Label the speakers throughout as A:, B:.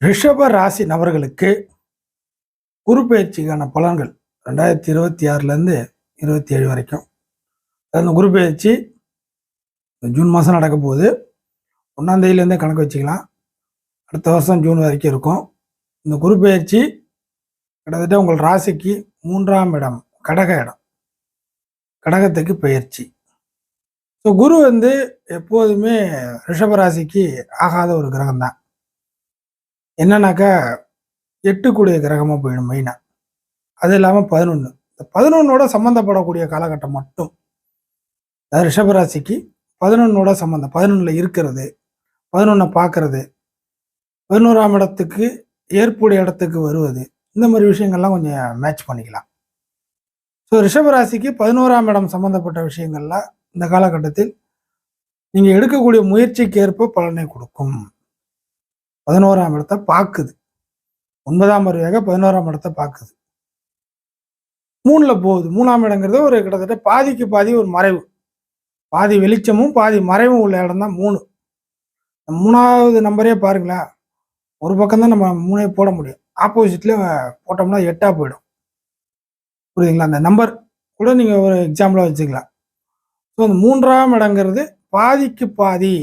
A: ரிஷப ராசி நபர்களுக்கு குரு பயிற்சிக்கான பலன்கள் 2026லேருந்து 27 வரைக்கும். அந்த குரு பயிற்சி ஜூன் மாதம் நடக்க போகுது. 1ஆம் தேதியிலேருந்தே கணக்கு வச்சுக்கலாம். அடுத்த வருஷம் ஜூன் வரைக்கும் இருக்கும். இந்த குரு பயிற்சி கிட்டத்தட்ட உங்கள் ராசிக்கு 3ஆம் இடம், கடக இடம், கடகத்துக்கு பயிற்சி. ஸோ குரு எப்போதுமே ரிஷப ராசிக்கு ஆகாத ஒரு கிரகம் தான். என்னன்னாக்கா 8 கூடிய கிரகமாக போயிடும் மெயினாக. அது இல்லாமல் 11, இந்த 11ஓட சம்மந்தப்படக்கூடிய காலகட்டம் மட்டும், அதாவது ரிஷபராசிக்கு 11ஓட சம்மந்தம், 11ல் இருக்கிறது, 11 பார்க்கறது, 11ஆம் இடத்துக்கு ஏற்புடைய இடத்துக்கு வருவது, இந்த மாதிரி விஷயங்கள்லாம் கொஞ்சம் மேட்ச் பண்ணிக்கலாம். ஸோ ரிஷபராசிக்கு 11ஆம் இடம் சம்மந்தப்பட்ட விஷயங்கள்லாம் இந்த காலகட்டத்தில் நீங்கள் எடுக்கக்கூடிய முயற்சிக்கு ஏற்ப பலனை கொடுக்கும். 11ஆம் இடத்தை பார்க்குது, 9ஆம் அறிவாக 11ஆம் இடத்தை பார்க்குது, 3ல் போகுது. 3ஆம் இடங்கிறது ஒரு கிட்டத்தட்ட பாதிக்கு பாதி ஒரு மறைவு, பாதி வெளிச்சமும் பாதி மறைவும் உள்ள இடம் தான் 3. 3வது நம்பரே பாருங்களேன், ஒரு பக்கம் தான் நம்ம 3 போட முடியும், ஆப்போசிட்ல போட்டோம்னா 8ஆ போயிடும். புரியுதுங்களா? அந்த நம்பர் கூட நீங்கள் ஒரு எக்ஸாம்பிளாக வச்சுக்கலாம். ஸோ அந்த 3ஆம் இடங்கிறது பாதிக்கு பாதி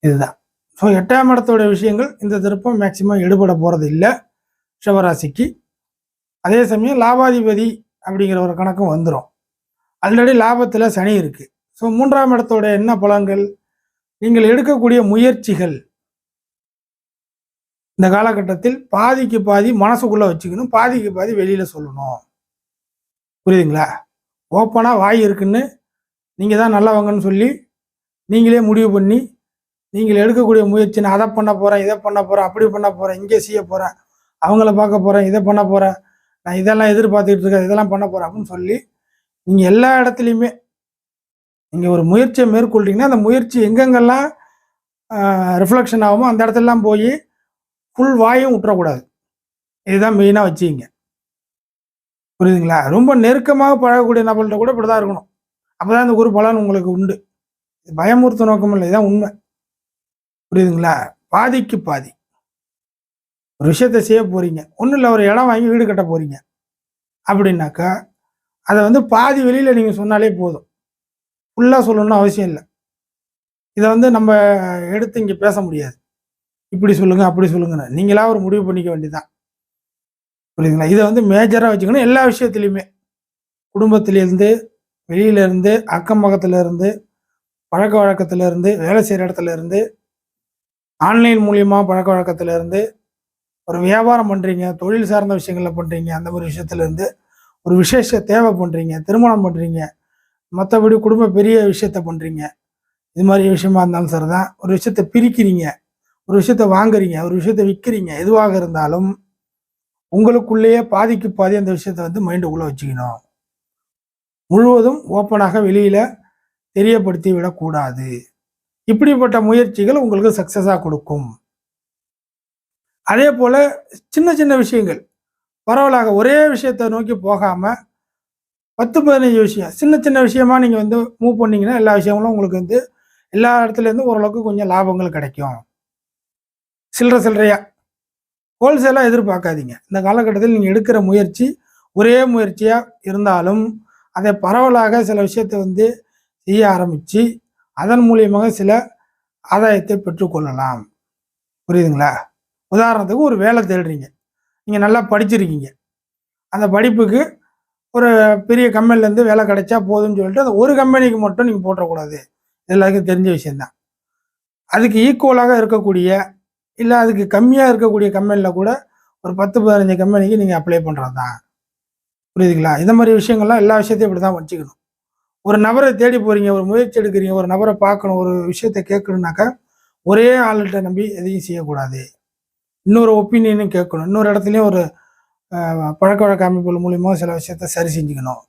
A: இதுதான். ஸோ 8ஆம் இடத்தோட விஷயங்கள் இந்த திருப்பம் மேக்சிமம் எடுபட போகிறது இல்லை ரிஷபராசிக்கு. அதே சமயம் லாபாதிபதி அப்படிங்கிற ஒரு கணக்கும் வந்துடும். ஆல்ரெடி லாபத்தில் சனி இருக்குது. ஸோ 3ஆம் இடத்தோட என்ன பலன்கள்? நீங்கள் எடுக்கக்கூடிய முயற்சிகள் இந்த காலகட்டத்தில் பாதிக்கு பாதி மனசுக்குள்ளே வச்சுக்கணும், பாதிக்கு பாதி வெளியில் சொல்லணும். புரியுதுங்களா? ஓப்பனாக வாய் இருக்குன்னு நீங்கள் தான் நல்லவங்கன்னு சொல்லி நீங்களே முடிவு பண்ணி நீங்கள் எடுக்கக்கூடிய முயற்சி, நான் அதை பண்ண போகிறேன், இதை பண்ண போகிறேன், அப்படி பண்ண போகிறேன், இங்கே செய்ய போகிறேன், அவங்கள பார்க்க போகிறேன், இதை பண்ண போகிறேன், நான் இதெல்லாம் எதிர்பார்த்துக்கிட்டு இருக்கேன், இதெல்லாம் பண்ண போகிறேன் அப்படின்னு சொல்லி நீங்கள் எல்லா இடத்துலையுமே நீங்கள் ஒரு முயற்சியை மேற்கொள்றீங்கன்னா அந்த முயற்சி எங்கெங்கெல்லாம் ரிஃப்ளெக்ஷன் ஆகுமோ அந்த இடத்துலலாம் போய் ஃபுல் வாயும் விட்டுறக்கூடாது. இதுதான் மெயினாக வச்சுக்கிங்க. புரியுதுங்களா? ரொம்ப நெருக்கமாக பழகக்கூடிய நபர்கள்ட்ட கூட இப்படி தான் இருக்கணும். அப்போ தான் இந்த குரு பலன் உங்களுக்கு உண்டு. பயமுறுத்த நோக்கம் இல்லை, இதுதான் உண்மை. புரியுதுங்களா? பாதிக்கு பாதி ஒரு விஷயத்த செய்ய போறீங்க, ஒன்றும் இல்லை, ஒரு இடம் வாங்கி வீடு கட்ட போறீங்க அப்படின்னாக்கா அதை பாதி வெளியில் நீங்கள் சொன்னாலே போதும், ஃபுல்லாக சொல்லணும்னு அவசியம் இல்லை. இதை நம்ம எடுத்து இங்கே பேச முடியாது, இப்படி சொல்லுங்க அப்படி சொல்லுங்கன்னு நீங்களா ஒரு முடிவு பண்ணிக்க வேண்டியதுதான். புரியுதுங்களா? இதை மேஜராக வச்சுக்கணும் எல்லா விஷயத்துலையுமே, குடும்பத்திலேருந்து, வெளியிலேருந்து, அக்கம் பக்கத்துலேருந்து, பழக்க வழக்கத்திலேருந்து, வேலை செய்கிற இடத்துலேருந்து, ஆன்லைன் மூலியமாக பழக்க வழக்கத்திலேருந்து, ஒரு வியாபாரம் பண்ணுறீங்க, தொழில் சார்ந்த விஷயங்களில் பண்ணுறீங்க, அந்த மாதிரி விஷயத்துலேருந்து, ஒரு விசேஷ தேவை பண்ணுறீங்க, திருமணம் பண்ணுறீங்க, மற்றபடி குடும்ப பெரிய விஷயத்த பண்ணுறீங்க, இது மாதிரி விஷயமா இருந்தாலும் சரி தான். ஒரு விஷயத்த பிரிக்கிறீங்க, ஒரு விஷயத்த வாங்குறீங்க, ஒரு விஷயத்த விற்கிறீங்க, எதுவாக இருந்தாலும் உங்களுக்குள்ளேயே பாதிக்கு பாதி அந்த விஷயத்த மைண்டுக்குள்ளே வச்சுக்கணும். முழுவதும் ஓப்பனாக வெளியில் தெரியப்படுத்தி விடக்கூடாது. இப்படிப்பட்ட முயற்சிகள் உங்களுக்கு சக்ஸஸாக கொடுக்கும். அதே போல் சின்ன சின்ன விஷயங்கள் பரவலாக ஒரே விஷயத்தை நோக்கி போகாமல் 10-15 விஷயம் சின்ன சின்ன விஷயமா நீங்கள் மூவ் பண்ணிங்கன்னா எல்லா விஷயங்களும் உங்களுக்கு எல்லா இடத்துலேருந்து ஓரளவுக்கு கொஞ்சம் லாபங்கள் கிடைக்கும். சில்லறையாக ஹோல்சேலாக எதிர்பார்க்காதீங்க. இந்த காலகட்டத்தில் நீங்கள் எடுக்கிற முயற்சி ஒரே முயற்சியாக இருந்தாலும் அதை பரவலாக சில விஷயத்தை செய்ய ஆரம்பித்து அதன் மூலியமாக சில ஆதாயத்தை பெற்றுக்கொள்ளலாம். புரியுதுங்களா? உதாரணத்துக்கு ஒரு வேலை தேடுறீங்க, நீங்கள் நல்லா படிச்சிருக்கீங்க, அந்த படிப்புக்கு ஒரு பெரிய கம்பெனிலேருந்து வேலை கிடைச்சா போதும்னு சொல்லிட்டு அந்த ஒரு கம்பெனிக்கு மட்டும் நீங்கள் போட்டக்கூடாது. எல்லாருக்கும் தெரிஞ்ச விஷயந்தான். அதுக்கு ஈக்குவலாக இருக்கக்கூடிய இல்லை அதுக்கு கம்மியாக இருக்கக்கூடிய கம்பெனியில் கூட ஒரு 10-15 கம்பெனிக்கு நீங்கள் அப்ளை பண்ணுறது தான். புரியுதுங்களா? இந்த மாதிரி விஷயங்கள்லாம் எல்லா விஷயத்தையும் இப்படி தான் வச்சுக்கணும். ஒரு நபரை தேடி போகிறீங்க, ஒரு முயற்சி எடுக்கிறீங்க, ஒரு நபரை பார்க்கணும், ஒரு விஷயத்தை கேட்கணுன்னாக்கா ஒரே ஆள்கிட்ட நம்பி எதையும் செய்யக்கூடாது. இன்னொரு ஒப்பீனியனும் கேட்கணும், இன்னொரு இடத்துலையும் ஒரு பழக்க வழக்க அமைப்புகள் மூலியமாக சில விஷயத்தை சரி செஞ்சுக்கணும்.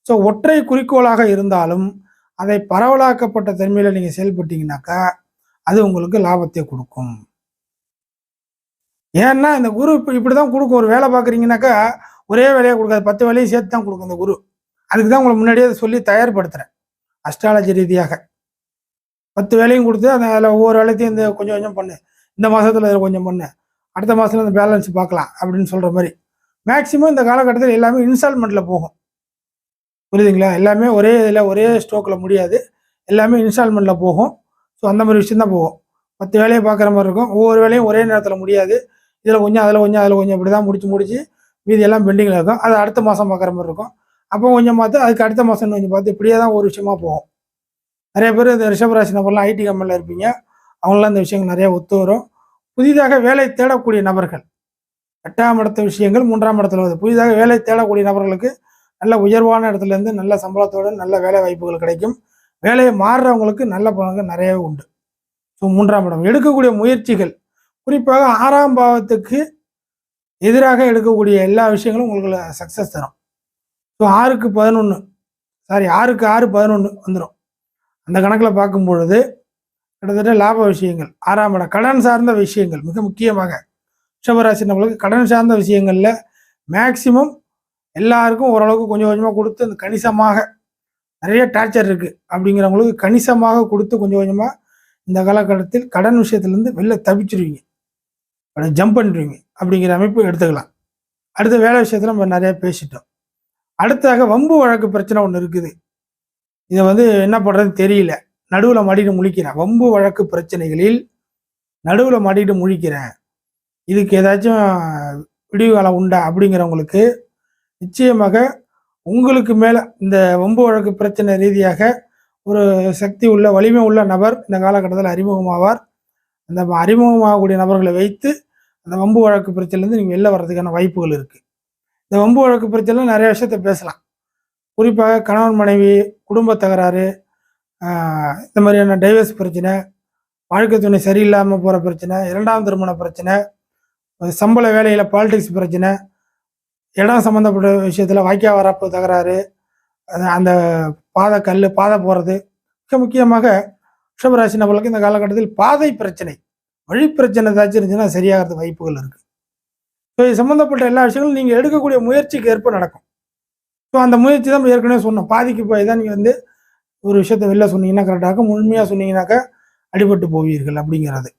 A: ஸோ ஒற்றை குறிக்கோளாக இருந்தாலும் அதை பரவலாக்கப்பட்ட தன்மையில் நீங்கள் செயல்பட்டீங்கன்னாக்கா அது உங்களுக்கு லாபத்தை கொடுக்கும். ஏன்னா இந்த குரு இப்படி தான் கொடுக்கும். ஒரு வேலை பார்க்குறீங்கன்னாக்கா ஒரே வேலையாக கொடுக்காது, 10 வேலையும் சேர்த்து தான் கொடுக்கும் இந்த குரு. அதுக்கு தான் உங்களை முன்னாடியே சொல்லி தயார்படுத்துகிறேன். அஸ்ட்ராலஜி ரீதியாக 10 வேலையும் கொடுத்து அதில் ஒவ்வொரு வேலையத்தையும் கொஞ்சம் கொஞ்சம் பண்ணு, இந்த மாதத்தில் இதில் கொஞ்சம் பண்ணு, அடுத்த மாதத்துல இந்த பேலன்ஸ் பார்க்கலாம் அப்படின்னு சொல்கிற மாதிரி. மேக்ஸிமம் இந்த காலகட்டத்தில் எல்லாமே இன்ஸ்டால்மெண்ட்டில் போகும். புரியுதுங்களா? எல்லாமே ஒரே இதில் ஒரே ஸ்ட்ரோக்கில் முடியாது, எல்லாமே இன்ஸ்டால்மெண்ட்டில் போகும். ஸோ அந்த மாதிரி விஷயம் தான் போகும். 10 வேலையை பார்க்குற மாதிரி இருக்கும். ஒவ்வொரு வேலையும் ஒரே நேரத்தில் முடியாது. இதில் கொஞ்சம் அதில் கொஞ்சம் அதில் கொஞ்சம் இப்படி தான் முடிச்சு மீதி எல்லாம் பெண்டிங்கில் இருக்கும். அது அடுத்த மாதம் பார்க்குற மாதிரி இருக்கும். அப்போ கொஞ்சம் பார்த்து அதுக்கு அடுத்த மாதம் இன்னும் கொஞ்சம் பார்த்து இப்படியே தான் ஒரு விஷயமா போகும். நிறைய பேர் இந்த ரிஷபராசி நபர்லாம் ஐடி கம்பெனியில் இருப்பீங்க, அவங்களாம் இந்த விஷயங்கள் நிறைய ஒத்து வரும். புதிதாக வேலை தேடக்கூடிய நபர்கள், 8ஆம் இடத்த விஷயங்கள் 3ஆம் இடத்துல வருது. புதிதாக வேலை தேடக்கூடிய நபர்களுக்கு நல்ல உயர்வான இடத்துலேருந்து நல்ல சம்பளத்தோடு நல்ல வேலை வாய்ப்புகள் கிடைக்கும். வேலையை மாறுறவங்களுக்கு நல்ல பலன்கள் நிறையவே உண்டு. ஸோ 3ஆம் இடம் எடுக்கக்கூடிய முயற்சிகள், குறிப்பாக 6ஆம் பாவத்துக்கு எதிராக எடுக்கக்கூடிய எல்லா விஷயங்களும் உங்களுக்கு சக்ஸஸ் தரும். ஸோ 6க்கு 11 6க்கு 6 11 வந்துடும். அந்த கணக்கில் பார்க்கும் பொழுது கிட்டத்தட்ட லாப விஷயங்கள், 6ஆம் இடம் கடன் சார்ந்த விஷயங்கள், மிக முக்கியமாக ரிஷபராசி நம்மளுக்கு கடன் சார்ந்த விஷயங்களில் மேக்சிமம் எல்லாருக்கும் ஓரளவுக்கு கொஞ்சம் கொஞ்சமாக கொடுத்து அந்த கணிசமாக நிறைய டார்ச்சர் இருக்குது அப்படிங்கிறவங்களுக்கு கணிசமாக கொடுத்து கொஞ்சம் கொஞ்சமாக இந்த காலகட்டத்தில் கடன் விஷயத்துலேருந்து வெளில தப்பிச்சிருவீங்க, ஜம்ப் பண்ணிடுவீங்க அப்படிங்கிற அமைப்பு எடுத்துக்கலாம். அடுத்த வேலை விஷயத்தில் நம்ம நிறையா பேசிட்டோம். அடுத்தாக வம்பு வழக்கு பிரச்சனை ஒன்று இருக்குது. இதை என்ன பண்ணுறதுன்னு தெரியல, நடுவில் மாட்டிட்டு முழிக்கிறேன். வம்பு வழக்கு பிரச்சனைகளில் நடுவில் மாட்டிட்டு முழிக்கிறேன், இதுக்கு ஏதாச்சும் விடிவு காலம் உண்டா அப்படிங்கிறவங்களுக்கு நிச்சயமாக உங்களுக்கு மேலே இந்த வம்பு வழக்கு பிரச்சனை ரீதியாக ஒரு சக்தி உள்ள வலிமை உள்ள நபர் இந்த காலகட்டத்தில் அறிமுகமாவார். அந்த அறிமுகமாகக்கூடிய நபர்களை வைத்து அந்த வம்பு வழக்கு பிரச்சனைலேருந்து நீங்கள் வெளில வர்றதுக்கான வாய்ப்புகள் இருக்குது. இந்த வம்பு வழக்கு பிரச்சனை நிறைய விஷயத்த பேசலாம். குறிப்பாக கணவன் மனைவி குடும்ப தகராறு, இந்த மாதிரியான டைவர்ஸ் பிரச்சனை, வாழ்க்கை துணை சரியில்லாமல் போகிற பிரச்சனை, 2ஆம் திருமண பிரச்சனை, சம்பள வேலையில் பாலிடிக்ஸ் பிரச்சனை, இடம் சம்மந்தப்பட்ட விஷயத்தில் வாய்க்கா வரப்பு தகராறு, அந்த பாதை போகிறது. மிக முக்கியமாக ரிஷபராசி நபர்களுக்கு இந்த காலகட்டத்தில் பாதை பிரச்சனை, வழி பிரச்சனை ஏதாச்சும் இருந்துச்சுன்னா சரியாகிறது வாய்ப்புகள் இருக்குது. ஸோ இது சம்மந்தப்பட்ட எல்லா விஷயங்களும் நீங்கள் எடுக்கக்கூடிய முயற்சிக்கு ஏற்ப நடக்கும். ஸோ அந்த முயற்சி தான் ஏற்கனவே சொன்னோம், பாதிக்கு போய் தான் நீங்கள் ஒரு விஷயத்தை வெளில சொன்னீங்கன்னா கரெக்டாக இருக்கும், முழுமையாக சொன்னீங்கன்னாக்கா அடிபட்டு போவீர்கள் அப்படிங்கிறது.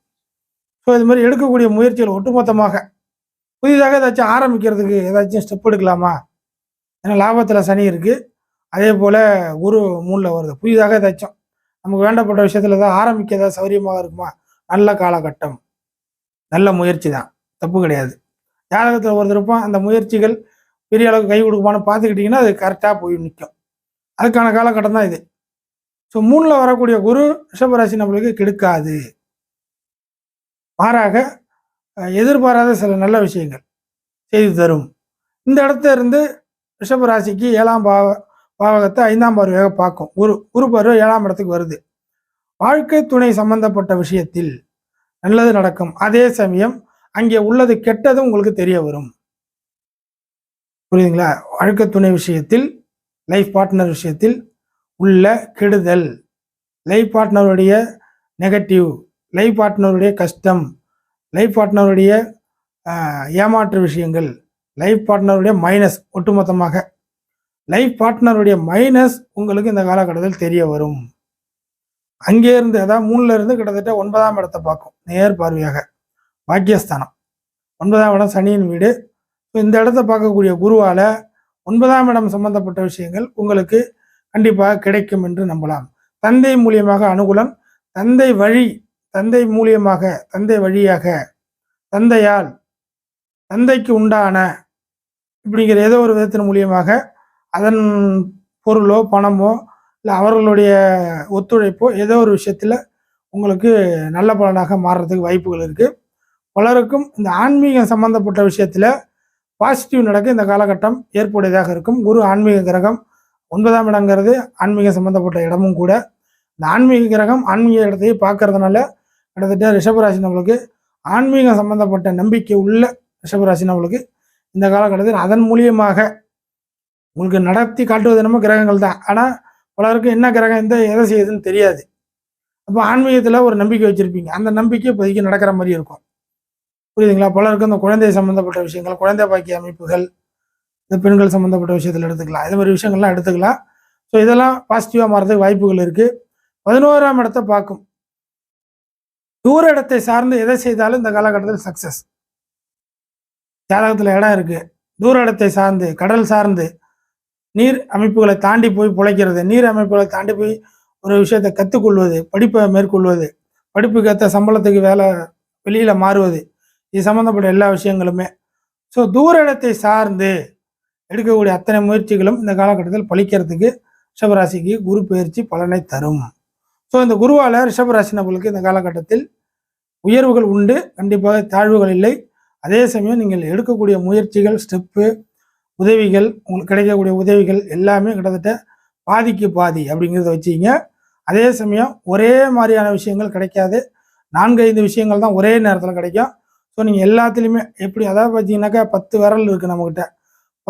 A: ஸோ இது மாதிரி எடுக்கக்கூடிய முயற்சிகள் ஒட்டுமொத்தமாக புதிதாக ஏதாச்சும் ஆரம்பிக்கிறதுக்கு ஏதாச்சும் ஸ்டெப் எடுக்கலாமா? ஏன்னா லாபத்தில் சனி இருக்குது, அதே போல் குரு 3ல் வருது. புதிதாக ஏதாச்சும் நமக்கு வேண்டப்பட்ட விஷயத்தில் ஏதாவது ஆரம்பிக்க ஏதாவது சௌரியமாக இருக்குமா? நல்ல காலகட்டம், நல்ல முயற்சி தான், தப்பு கிடையாது. ஜாதகத்தில் ஒருத்தர் இருப்பான், அந்த முயற்சிகள் பெரிய அளவுக்கு கை கொடுக்குமான்னு பார்த்துக்கிட்டிங்கன்னா அது கரெக்டாக போய் நிற்கும். அதுக்கான காலகட்டம் தான் இது. ஸோ 3ல் வரக்கூடிய குரு ரிஷபராசி நம்மளுக்கு கெடுக்காது, மாறாக எதிர்பாராத சில நல்ல விஷயங்கள் செய்து தரும். இந்த இடத்துல இருந்து ரிஷபராசிக்கு 7ஆம் பாவகத்தை 5ஆம் பார்வையாக பார்க்கும். குரு பார்வை 7ஆம் இடத்துக்கு வருது. வாழ்க்கை துணை சம்பந்தப்பட்ட விஷயத்தில் நல்லது நடக்கும். அதே சமயம் அங்கே உள்ளது கெட்டதும் உங்களுக்கு தெரிய வரும். புரியுதுங்களா? வாழ்க்கை துணை விஷயத்தில், லைஃப் பார்ட்னர் விஷயத்தில் உள்ள கெடுதல், லைஃப் பார்ட்னருடைய நெகட்டிவ், லைஃப் பார்ட்னருடைய கஷ்டம், லைஃப் பார்ட்னருடைய ஏமாற்று விஷயங்கள், லைஃப் பார்ட்னருடைய மைனஸ், ஒட்டுமொத்தமாக லைஃப் பார்ட்னருடைய மைனஸ் உங்களுக்கு இந்த காலகட்டத்தில் தெரிய வரும். அங்கேருந்து அதாவது 3ல் இருந்து கிட்டத்தட்ட 9ஆம் இடத்தை பார்க்கும் நேர் பார்வையாக, பாக்கியஸ்தானம். 9ஆம் இடம் சனியின் வீடு. இந்த இடத்த பார்க்கக்கூடிய குருவால் 9ஆம் இடம் சம்பந்தப்பட்ட விஷயங்கள் உங்களுக்கு கண்டிப்பாக கிடைக்கும் என்று நம்பலாம். தந்தை மூலியமாக அனுகூலம், தந்தை வழி, தந்தை மூலியமாக, தந்தை வழியாக, தந்தையால், தந்தைக்கு உண்டான இப்படிங்கிற ஏதோ ஒரு விதத்தின் மூலியமாக அதன் பொருளோ பணமோ இல்லை அவர்களுடைய ஒத்துழைப்போ ஏதோ ஒரு விஷயத்தில் உங்களுக்கு நல்ல பலனாக மாறுறதுக்கு வாய்ப்புகள் இருக்குது. பலருக்கும் இந்த ஆன்மீகம் சம்பந்தப்பட்ட விஷயத்தில் பாசிட்டிவ் நடக்க இந்த காலகட்டம் ஏற்புடையதாக இருக்கும். குரு ஆன்மீக கிரகம், 9ஆம் இடங்கிறது ஆன்மீக சம்பந்தப்பட்ட இடமும் கூட. இந்த ஆன்மீக கிரகம் ஆன்மீக இடத்தையே பார்க்கறதுனால கிட்டத்தட்ட ரிஷபராசி நம்மளுக்கு ஆன்மீகம் சம்பந்தப்பட்ட நம்பிக்கை உள்ள ரிஷபராசி நம்மளுக்கு இந்த காலகட்டத்தில் அதன் மூலியமாக உங்களுக்கு நடத்தி காட்டுவது என்னமோ கிரகங்கள் தான். ஆனால் பலருக்கு என்ன கிரகம் எதை செய்யுதுன்னு தெரியாது. அப்போ ஆன்மீகத்தில் ஒரு நம்பிக்கை வச்சுருப்பீங்க, அந்த நம்பிக்கை இப்போதைக்கு நடக்கிற மாதிரி இருக்கும். புரியுதுங்களா? பலருக்கு இந்த குழந்தை சம்மந்தப்பட்ட விஷயங்கள், குழந்தை பாக்கிய அமைப்புகள், இந்த பெண்கள் சம்மந்தப்பட்ட விஷயத்தில் எடுத்துக்கலாம், இது மாதிரி விஷயங்கள்லாம் எடுத்துக்கலாம். ஸோ இதெல்லாம் பாசிட்டிவாக மாறதுக்கு வாய்ப்புகள் இருக்குது. 11ஆம் இடத்தை பார்க்கும். தூர இடத்தை சார்ந்து எதை செய்தாலும் இந்த காலகட்டத்தில் சக்ஸஸ். ஜாதகத்தில் இடம் இருக்குது, தூர இடத்தை சார்ந்து கடல் சார்ந்து நீர் அமைப்புகளை தாண்டி போய் பிழைக்கிறது, நீர் அமைப்புகளை தாண்டி போய் ஒரு விஷயத்தை கற்றுக்கொள்வது, படிப்பை மேற்கொள்வது, படிப்புக்கு ஏற்ற சம்பளத்துக்கு வேலை வெளியில் மாறுவது, இது சம்மந்தப்பட்ட எல்லா விஷயங்களுமே. ஸோ தூர இடத்தை சார்ந்து எடுக்கக்கூடிய அத்தனை முயற்சிகளும் இந்த காலகட்டத்தில் பலிக்கிறதுக்கு ரிஷபராசிக்கு குரு பயிற்சி பலனை தரும். ஸோ இந்த குருவால் ரிஷபராசி நபர்களுக்கு இந்த காலகட்டத்தில் உயர்வுகள் உண்டு, கண்டிப்பாக தாழ்வுகள் இல்லை. அதே சமயம் நீங்கள் எடுக்கக்கூடிய முயற்சிகள், ஸ்டெப்பு, உதவிகள், உங்களுக்கு கிடைக்கக்கூடிய உதவிகள் எல்லாமே கிட்டத்தட்ட பாதிக்கு பாதி அப்படிங்கிறத வச்சுக்கிங்க. அதே சமயம் ஒரே மாதிரியான விஷயங்கள் கிடைக்காது, 4-5 விஷயங்கள் தான் ஒரே நேரத்தில் கிடைக்கும். ஸோ நீங்கள் எல்லாத்துலேயுமே எப்படி, அதாவது பார்த்தீங்கன்னாக்கா 10 விரல் இருக்குது நம்மக்கிட்ட,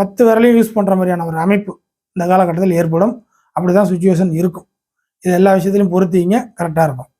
A: 10 விரலையும் யூஸ் பண்ணுற மாதிரியான ஒரு அமைப்பு இந்த காலகட்டத்தில் ஏற்படும். அப்படி தான் சுச்சுவேஷன் இருக்கும். இது எல்லா விஷயத்துலையும் பொறுத்திங்க, கரெக்டாக இருக்கும்.